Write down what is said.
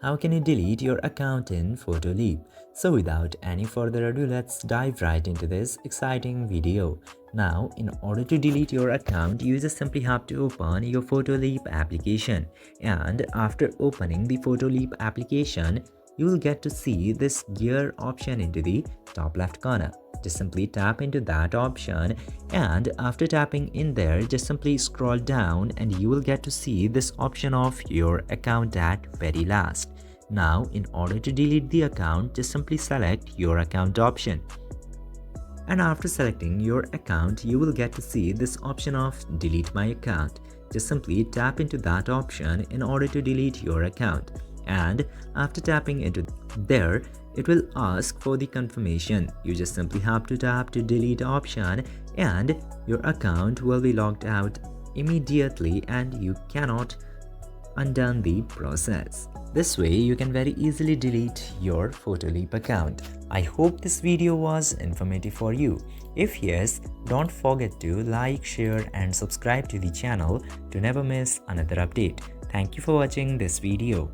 How can you delete your account in Photoleap? So without any further ado, let's dive right into this exciting video. Now, in order to delete your account, you just simply have to open your Photoleap application. And after opening the Photoleap application, you will get to see this gear option into the top left corner. Just simply tap into that option, and after tapping in there, just simply scroll down and you will get to see this option of your account at very last. Now, in order to delete the account, just simply select your account option. And after selecting your account, you will get to see this option of delete my account. Just simply tap into that option in order to delete your account. And after tapping into there, it will ask for the confirmation. You just simply have to tap to delete option and your account will be logged out immediately and you cannot undo the process. This way you can very easily delete your Photoleap account. I hope this video was informative for you. If yes, don't forget to like, share and subscribe to the channel to never miss another update. Thank you for watching this video.